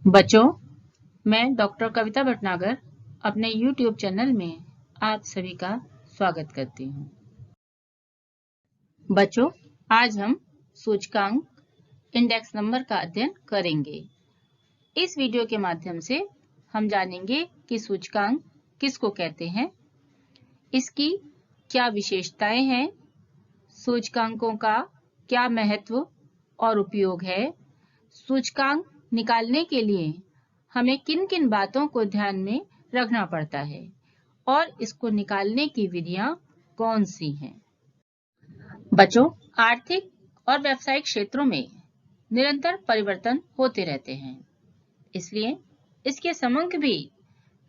बच्चों, मैं डॉक्टर कविता भटनागर अपने YouTube चैनल में आप सभी का स्वागत करती हूँ। बच्चों, आज हम सूचकांक इंडेक्स नंबर का अध्ययन करेंगे। इस वीडियो के माध्यम से हम जानेंगे कि सूचकांक किसको कहते हैं, इसकी क्या विशेषताएं हैं, सूचकांकों का क्या महत्व और उपयोग है, सूचकांक निकालने के लिए हमें किन किन बातों को ध्यान में रखना पड़ता है और इसको निकालने की विधियां कौन सी हैं। बच्चों, आर्थिक और व्यावसायिक क्षेत्रों में निरंतर परिवर्तन होते रहते हैं, इसलिए इसके समंक भी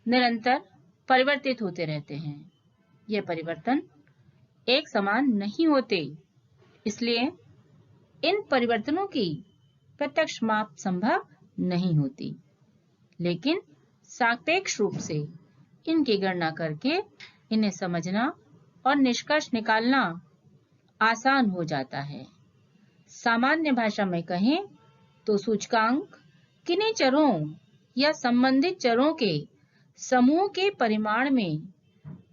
निरंतर परिवर्तित होते रहते हैं। ये परिवर्तन एक समान नहीं होते, इसलिए इन परिवर्तनों की प्रत्यक्ष माप संभव नहीं होती, लेकिन सापेक्ष रूप से इनकी गणना करके इन्हें समझना और निष्कर्ष निकालना आसान हो जाता है। सामान्य भाषा में कहें तो सूचकांक किन्हीं चरों या संबंधित चरों के समूह के परिमाण में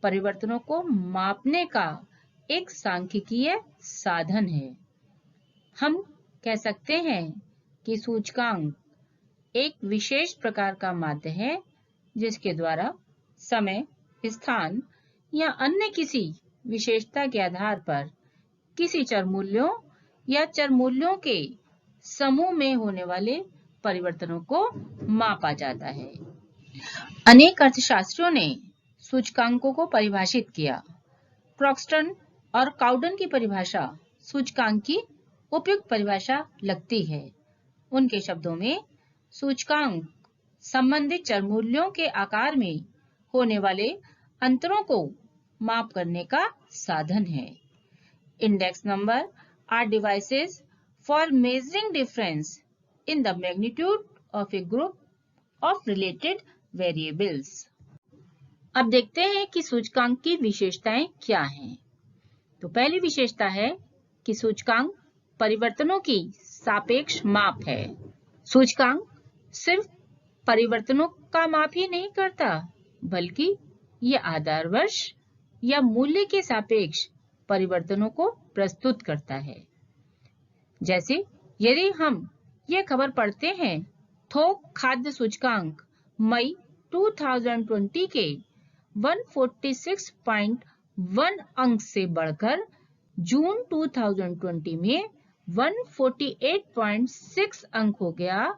परिवर्तनों को मापने का एक सांख्यिकीय साधन है। हम कह सकते हैं कि सूचकांक एक विशेष प्रकार का माध्य है जिसके द्वारा समय, स्थान या अन्य किसी विशेषता के आधार पर किसी चर मूल्यों या चर मूल्यों के समूह में होने वाले परिवर्तनों को मापा जाता है। अनेक अर्थशास्त्रियों ने सूचकांकों को परिभाषित किया। क्रॉक्सटन और काउडन की परिभाषा सूचकांक की उपयुक्त परिभाषा लगती है। उनके शब्दों में सूचकांक संबंधित चर मूल्यों के आकार में होने वाले अंतरों को माप करने का साधन है। Index number are devices for measuring difference in the magnitude of a group of related variables. अब देखते हैं कि सूचकांक की विशेषताएं क्या हैं। तो पहली विशेषता है कि सूचकांक परिवर्तनों की सापेक्ष माप है। सूचकांक सिर्फ परिवर्तनों का माप ही नहीं करता, बल्कि यह आधार वर्ष या मूल्य के सापेक्ष परिवर्तनों को प्रस्तुत करता है। जैसे यदि हम यह खबर पढ़ते हैं, थोक खाद्य सूचकांक मई 2020 के 146.1 अंक से बढ़कर जून 2020 में 148.6 अंक हो गया,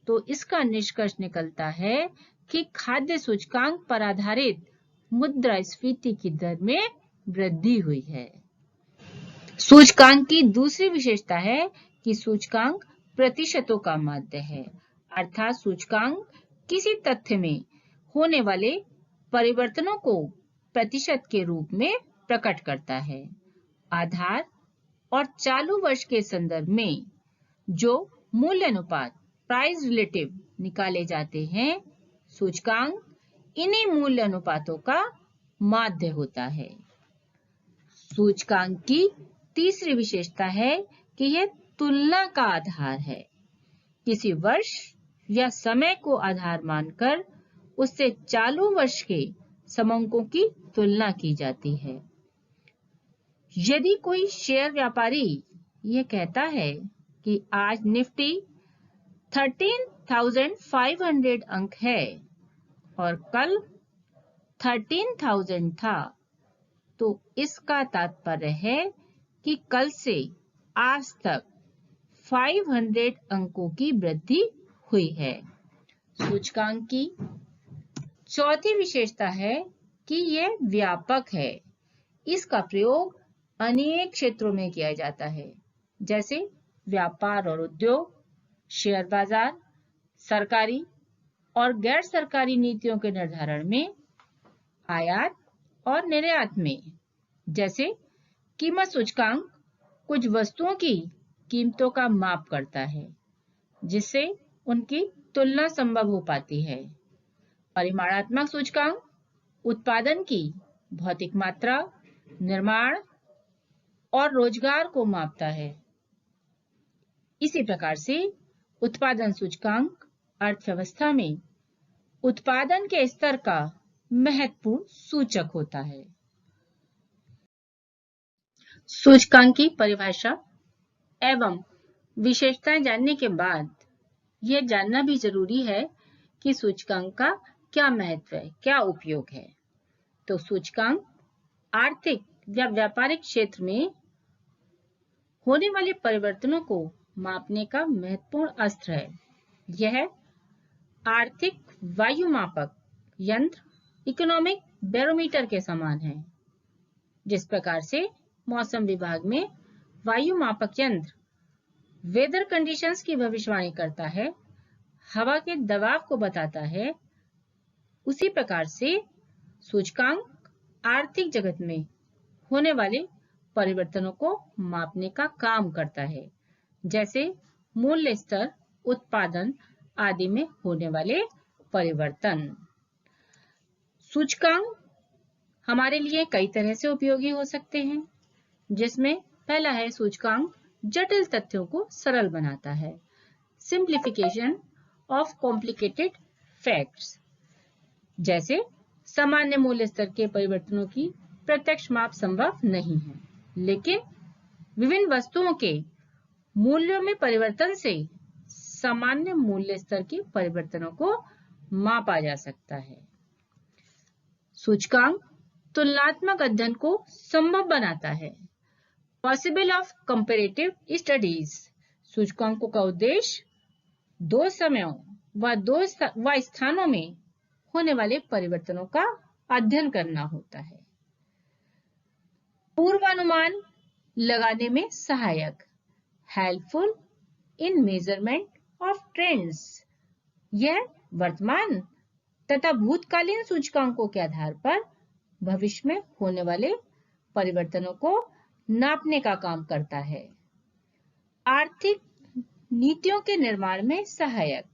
तो इसका निष्कर्ष निकलता है कि खाद्य सूचकांक पर आधारित मुद्रास्फीति की दर में वृद्धि हुई है। सूचकांक की दूसरी विशेषता है कि सूचकांक प्रतिशतों का माध्य है, अर्थात सूचकांक किसी तथ्य में होने वाले परिवर्तनों को प्रतिशत के रूप में प्रकट करता है। आधार और चालू वर्ष के संदर्भ में जो मूल्य अनुपात प्राइस रिलेटिव निकाले जाते हैं, सूचकांक इन्हीं मूल्य अनुपातों का माध्य होता है। सूचकांक की तीसरी विशेषता है कि यह तुलना का आधार है। किसी वर्ष या समय को आधार मानकर उससे चालू वर्ष के समंकों की तुलना की जाती है। यदि कोई शेयर व्यापारी यह कहता है कि आज निफ्टी 13,500 अंक है और कल 13,000 था, तो इसका तात्पर्य है कि कल से आज तक 500 अंकों की वृद्धि हुई है। सूचकांक की चौथी विशेषता है कि यह व्यापक है। इसका प्रयोग अनेक क्षेत्रों में किया जाता है, जैसे व्यापार और उद्योग, शेयर बाजार, सरकारी और गैर सरकारी नीतियों के निर्धारण में, आयात और निर्यात में। जैसे कीमत सूचकांक कुछ वस्तुओं की कीमतों का माप करता है, जिससे उनकी तुलना संभव हो पाती है। परिमाणात्मक सूचकांक उत्पादन की भौतिक मात्रा, निर्माण और रोजगार को मापता है। इसी प्रकार से उत्पादन सूचकांक अर्थव्यवस्था में उत्पादन के स्तर का महत्वपूर्ण सूचक होता है। सूचकांक की परिभाषा एवं विशेषताएं जानने के बाद यह जानना भी जरूरी है कि सूचकांक का क्या महत्व है, क्या उपयोग है। तो सूचकांक आर्थिक या व्यापारिक क्षेत्र में होने वाले परिवर्तनों को मापने का महत्वपूर्ण अस्त्र है। यह आर्थिक वायुमापक यंत्र इकोनॉमिक बैरोमीटर के समान है। जिस प्रकार से मौसम विभाग में वायुमापक यंत्र वेदर कंडीशंस की भविष्यवाणी करता है, हवा के दबाव को बताता है, उसी प्रकार से सूचकांक आर्थिक जगत में होने वाले परिवर्तनों को मापने का काम करता है, जैसे मूल्य स्तर, उत्पादन आदि में होने वाले परिवर्तन। सूचकांक हमारे लिए कई तरह से उपयोगी हो सकते हैं, जिसमें पहला है सूचकांक जटिल तथ्यों को सरल बनाता है। Simplification of complicated facts. जैसे सामान्य मूल्य स्तर के परिवर्तनों की प्रत्यक्ष माप संभव नहीं है, लेकिन विभिन्न वस्तुओं के मूल्यों में परिवर्तन से सामान्य मूल्य स्तर के परिवर्तनों को मापा जा सकता है। सूचकांक तुलनात्मक अध्ययन को संभव बनाता है। Possible of comparative studies. सूचकांकों का उद्देश्य दो समयों व स्थानों में होने वाले परिवर्तनों का अध्ययन करना होता है। पूर्वानुमान लगाने में सहायक। Helpful in measurement of trends. यह वर्तमान तथा भूतकालीन सूचकांकों के आधार पर भविष्य में होने वाले परिवर्तनों को नापने का काम करता है। आर्थिक नीतियों के निर्माण में सहायक।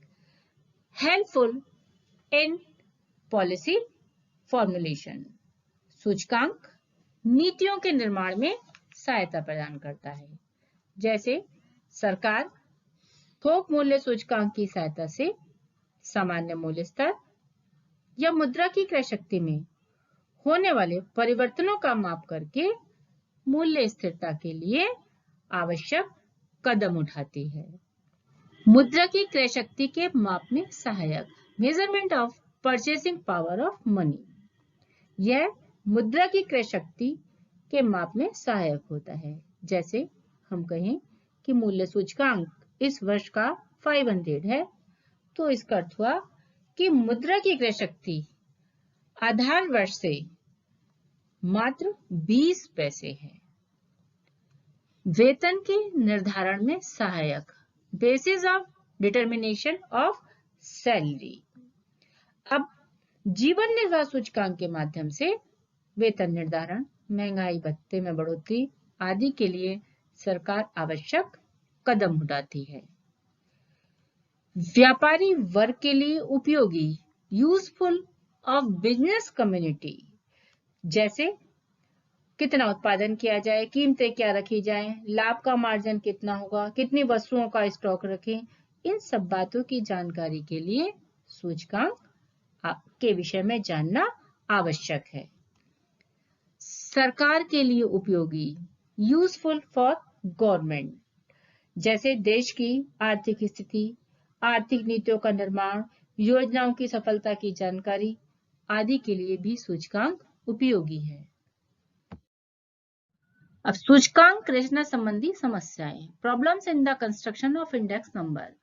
Helpful in policy formulation. सूचकांक नीतियों के निर्माण में सहायता प्रदान करता है, जैसे सरकार थोक मूल्य सूचकांक की सहायता से सामान्य मूल्य स्तर या मुद्रा की क्रय शक्ति में होने वाले परिवर्तनों का माप करके मूल्य स्थिरता के लिए आवश्यक कदम उठाती है। मुद्रा की क्रय शक्ति के माप में सहायक। Measurement of purchasing power of money. यह मुद्रा की क्रय शक्ति के माप में सहायक होता है। जैसे हम कहें कि मूल्य सूचकांक इस वर्ष का 500 है, तो इसका अर्थ हुआ कि मुद्रा की क्रय शक्ति आधार वर्ष से मात्र 20 पैसे है। वेतन के निर्धारण में सहायक। Basis of determination of salary. अब जीवन निर्वाह सूचकांक के माध्यम से वेतन निर्धारण, महंगाई भत्ते में बढ़ोतरी आदि के लिए सरकार आवश्यक कदम उठाती है। व्यापारी वर्ग के लिए उपयोगी। Useful of business community. जैसे कितना उत्पादन किया जाए, कीमतें क्या रखी जाएं, लाभ का मार्जिन कितना होगा, कितनी वस्तुओं का स्टॉक रखें, इन सब बातों की जानकारी के लिए सूचकांक के विषय में जानना आवश्यक है। सरकार के लिए उपयोगी। Useful for government. जैसे देश की आर्थिक स्थिति, आर्थिक नीतियों का निर्माण, योजनाओं की सफलता की जानकारी आदि के लिए भी सूचकांक उपयोगी है। अब सूचकांक रचना संबंधी समस्याएं। Problems in the construction of index number.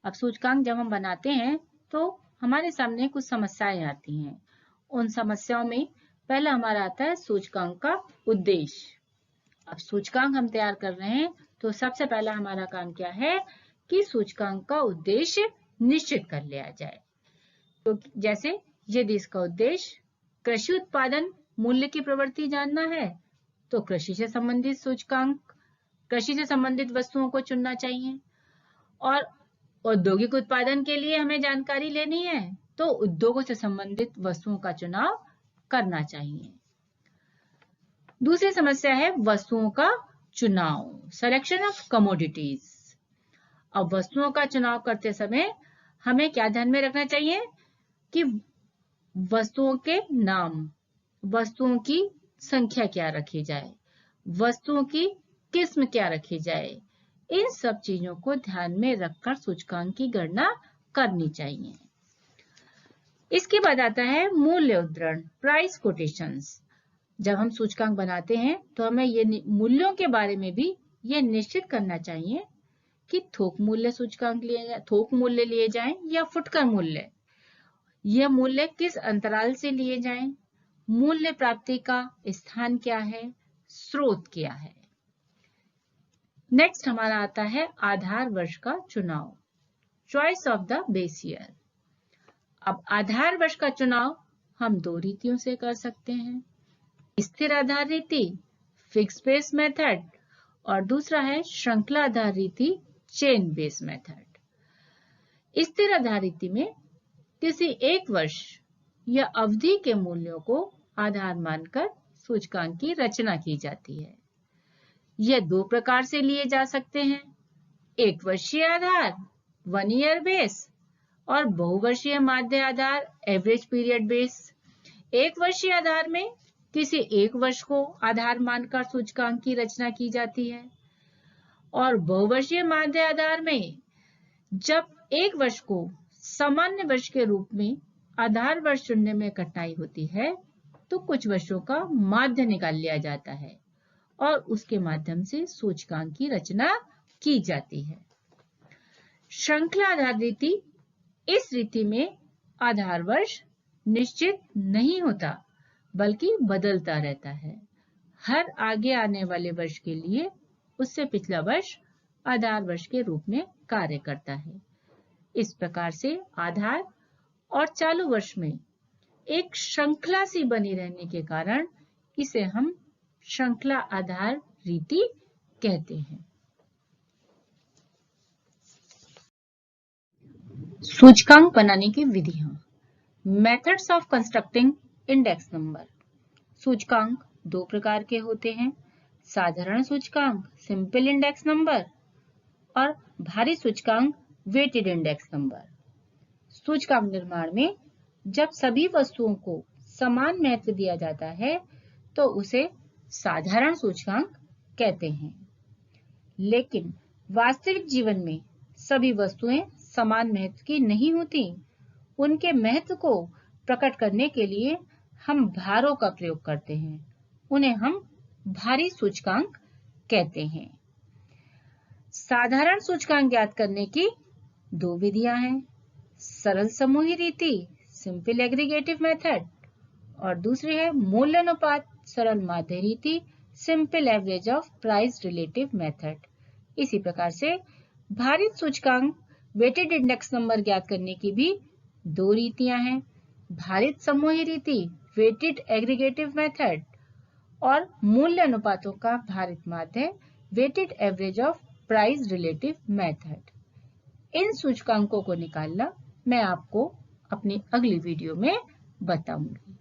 अब सूचकांक जब हम बनाते हैं तो हमारे सामने कुछ समस्याएं आती हैं। उन समस्याओं में पहला हमारा आता है सूचकांक का उद्देश्य। अब सूचकांक हम तैयार कर रहे हैं तो सबसे पहला हमारा काम क्या है कि सूचकांक का उद्देश्य निश्चित कर लिया जाए। तो जैसे यदि इसका उद्देश्य कृषि उत्पादन मूल्य की प्रवृत्ति जानना है तो कृषि से संबंधित सूचकांक, कृषि से संबंधित वस्तुओं को चुनना चाहिए। और औद्योगिक उत्पादन के लिए हमें जानकारी लेनी है तो उद्योगों से संबंधित वस्तुओं का चुनाव करना चाहिए। दूसरी समस्या है वस्तुओं का चुनाव, सिलेक्शन ऑफ कमोडिटीज। अब वस्तुओं का चुनाव करते समय हमें क्या ध्यान में रखना चाहिए कि वस्तुओं के नाम, वस्तुओं की संख्या क्या रखी जाए, वस्तुओं की किस्म क्या रखी जाए, इन सब चीजों को ध्यान में रखकर सूचकांक की गणना करनी चाहिए। इसके बाद आता है मूल्य उद्धरण, प्राइस कोटेशंस। जब हम सूचकांक बनाते हैं तो हमें ये मूल्यों के बारे में भी ये निश्चित करना चाहिए कि थोक मूल्य सूचकांक थोक मूल्य लिए जाएं या फुटकर मूल्य। यह मूल्य किस अंतराल से लिए जाएं, मूल्य प्राप्ति का स्थान क्या है, स्रोत क्या है। नेक्स्ट हमारा आता है आधार वर्ष का चुनाव, choice of the base year. अब आधार वर्ष का चुनाव हम दो रीतियों से कर सकते हैं, स्थिर आधार रीति, फिक्स बेस मेथड, और दूसरा है श्रृंखला आधार रीति, चेन बेस मेथड। स्थिर आधार रीति में किसी एक वर्ष या अवधि के मूल्यों को आधार मानकर सूचकांक की रचना की जाती है। यह दो प्रकार से लिए जा सकते हैं, एक वर्षीय आधार 1 ईयर बेस और बहुवर्षीय माध्य आधार एवरेज पीरियड बेस। एक वर्षीय आधार में किसी एक वर्ष को आधार मानकर सूचकांक की रचना की जाती है और बहुवर्षीय माध्य आधार में जब एक वर्ष को सामान्य वर्ष के रूप में आधार वर्ष चुनने में कठिनाई होती है तो कुछ वर्षों का माध्य निकाल लिया जाता है और उसके माध्यम से सूचकांक की रचना की जाती है। श्रृंखला आधार रीति, इस रीति में आधार वर्ष निश्चित नहीं होता बल्कि बदलता रहता है। हर आगे आने वाले वर्ष के लिए उससे पिछला वर्ष आधार वर्ष के रूप में कार्य करता है। इस प्रकार से आधार और चालू वर्ष में एक श्रृंखला सी बनी रहने के कारण इसे हम श्रृंखला आधार रीति कहते हैं। सूचकांक बनाने की विधियां, methods of constructing index number. सूचकांक दो प्रकार के होते हैं, साधारण सूचकांक सिंपल इंडेक्स नंबर और भारी सूचकांक वेटेड इंडेक्स नंबर। सूचकांक निर्माण में जब सभी वस्तुओं को समान महत्व दिया जाता है तो उसे साधारण सूचकांक कहते हैं, लेकिन वास्तविक जीवन में सभी वस्तुएं समान महत्व की नहीं होती। उनके महत्व को प्रकट करने के लिए हम भारों का प्रयोग करते हैं, उन्हें हम भारी सूचकांक कहते हैं। साधारण सूचकांक ज्ञात करने की दो विधियां हैं, सरल समूही रीति सिंपल एग्रीगेटिव मेथड और दूसरी है मूल्यानुपात सरल माध्य रीति simple average of price relative method. इसी प्रकार से भारित सूचकांक वेटेड इंडेक्स नंबर ज्ञात करने की भी दो रीतियां हैं, भारित समूही रीति वेटेड एग्रीगेटिव मेथड और मूल्य अनुपातों का भारित माध्य weighted average of price relative method. इन सूचकांकों को निकालना मैं आपको अपनी अगली वीडियो में बताऊंगी।